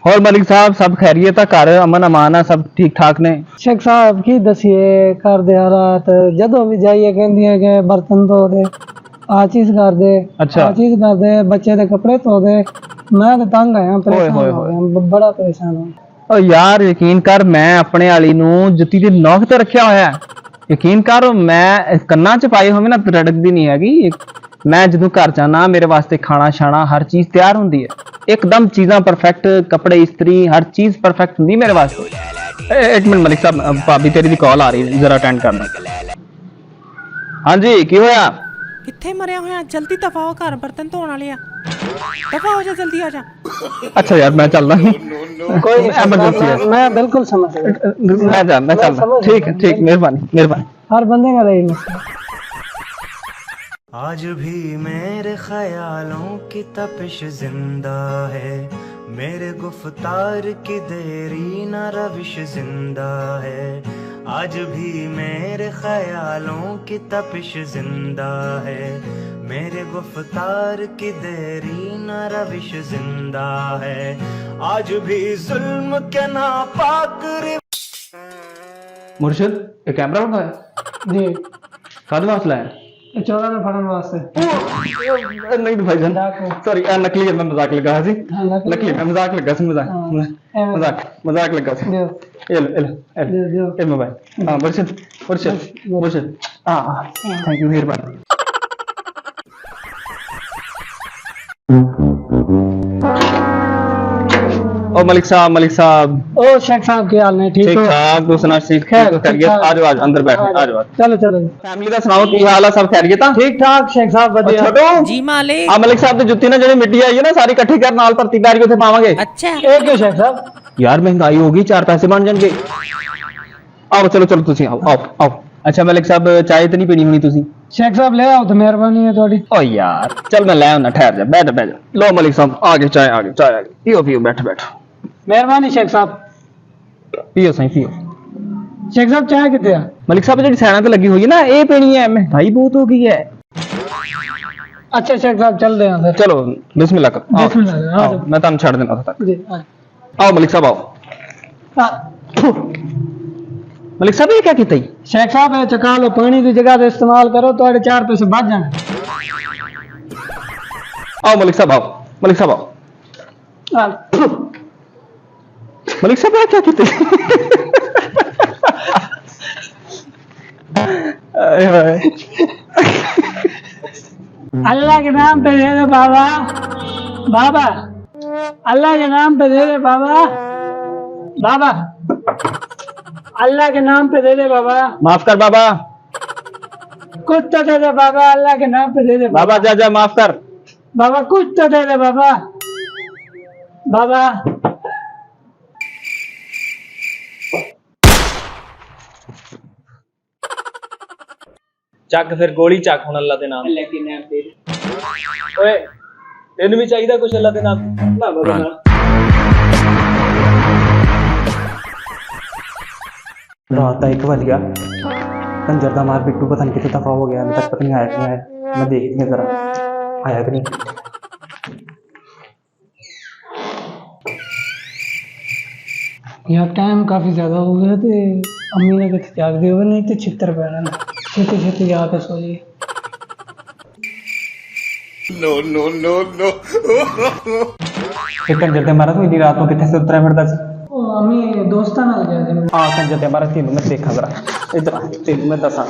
और मलिक साहब सब खैरियत है? घर अमन अमान है? सब ठीक ठाक ने? शेख साहब की दसिए घर दे हालात जदों भी जाइए कहंदियां कि बर्तन धो दे, आ चीज कर दे, अच्छा। आ चीज कर दे, बच्चे दे कपड़े धो दे। मैं तो तंग आया, ओए परेशान होए हो होए। गया, बड़ा परेशान हूं। ओ यार यकीन कर, मैं अपने वाली नू जुत्ती दी नोक ते रखिया होया है। यकीन कर, मैं कन्ना च पाई होवे ना रड़कदी नहीं हैगी। मैं जदों घर जाना मेरे वास्ते खाना शाना हर चीज तैयार होंदी है, एकदम चीज़ां परफेक्ट, कपड़े इस्त्री हर चीज परफेक्ट होंदी मेरे वास्ते। एक मिनट मलिक साहब, भाभी तेरी दी कॉल आ रही है, जरा अटेंड करना। हाँ जी, की होया? किथे मरिया होया? जल्दी दफा हो, घर बर्तन धोने वाले आ। दफा हो जा, जल्दी आ जा। अच्छा यार मैं चलना हूँ, कोई नहीं, एमरजेंसी है। मैं बिल्कुल समझ गया। मैं चलना। ठीक है, ठीक, मेहरबानी मेहरबानी। हर बंदे का रही मसला। आज भी मेरे ख्यालों की तपिश जिंदा है, मेरे गुफ्तार की देरी न रविश जिंदा है। आज भी मेरे ख्यालों की तपिश जिंदा है, मेरे गुफ्तार की देरी न रविश जिंदा है। आज भी जुल्म के नापाक मुर्शिद ये कैमरा लगा है जी, काद मसला है? चोरा ने फड़न वास्ते। नहीं भाईजान, सॉरी नकली है, मैं मजाक लगा सी। नकली मैं मजाक लगा सी, मजाक लगा सी। ये लो ये मोबाइल। हाँ मुर्शिद मुर्शिद मुर्शिद, हाँ थैंक यू, मेहरबानी। ओ मलिक साहब ओ शेख साहब के हाल ने ठीक ठीक हो? ठाक, तू सुना? ठीक खैर, खैरियत? ठीक-ठाक। आ जाओ आ जाओ, अंदर बैठ, आ जाओ। चलो चलो। फैमिली दा सुनाओ, की हाल है? सब खैरियत? ठीक ठाक शेख साहब, बढ़िया। छोटू जी मालिक। आ मलिक साहब दी जुत्ती ना जेडी मिट्टी आई है ना, सारी इकट्ठी कर, नाल भर्ती पैर के उथे पावांगे। अच्छा ਇਹ ਕਿਉਂ शेख साहब? यार महंगाई होगी, 4 पैसे बन जाएंगे। आओ चलो चलो तुसी आओ आओ आओ। अच्छा मलिक साहब चाय तो नहीं पीनी होनी तुसी? शेख साहब ले आओ तो मेहरबानी है थोड़ी। ओ यार चल मैं ले आना, ठहर जा, बैठ बैठ। लो मलिक साहब आ गए, चाय आ गई, चाय आ गई, पियो पियो, बैठो बैठो, मेहरबानी शेख साहब। पियो सही पियो। शेख साहब चाय कितने आ? मलिक साहब जी सैना तो लगी हुई है ना, ये पीनी है? महंगाई बहुत हो गई है। अच्छा शेख साहब चल रहे हैं चलो बिस्मिल्लाह करो, आओ, बिस्मिल्लाह, आओ, मैं तुम छड़ देना था। जी। आओ मलिक साहब आओ। मलिक साहब ये क्या किया? शेख साहब ये चका लो, पानी की जगह इस्तेमाल करो तो 4 पैसे बच जाने। आओ मलिक साहब आओ, मलिक साहब आओ। मलिक साहब ये क्या किया? अल्लाह के नाम पे दे दे बाबा, बाबा अल्लाह के नाम पे दे दे बाबा, बाबा अल्लाह के नाम पे दे दे बाबा, माफ कर बाबा, कुछ तो दे दे बाबा, अल्लाह के नाम पे दे दे बाबा जा जा, माफ कर बाबा, कुछ तो दे दे बाबा, बाबा। ਚੱਕ ਫਿਰ ਗੋਲੀ ਚੱਕ ਹੁਣ ਅੱਲਾ ਦੇ ਨਾਮ। ਓਏ ਤੈਨੂੰ ਵੀ ਚਾਹੀਦਾ ਕੁਛ ਅੱਲਾ ਦੇ ਨਾਮ? ਨਾ ਬਾਬਾ ਨਾ। रात 1 बज गया, कंजर का मार बिट्टू पता नहीं कितने दफा हो गया, अभी तक पता नहीं आया कि आया। मैं देखती हूँ जरा आया कि नहीं। यार टाइम काफी ज्यादा हो गया तो अम्मी ने कितने जाग दिए, नहीं तो छितर पैना ना, छेती छेती जाके सो जाइए। कंजर ते मारा तू इतनी रात को कितने से उतरा फिरता सी? ओ अम्मी दोस्तां नाल गया थे। कंजर ते मारा तेनू मैं देखा जरा इधर, तेनू मैं दसा।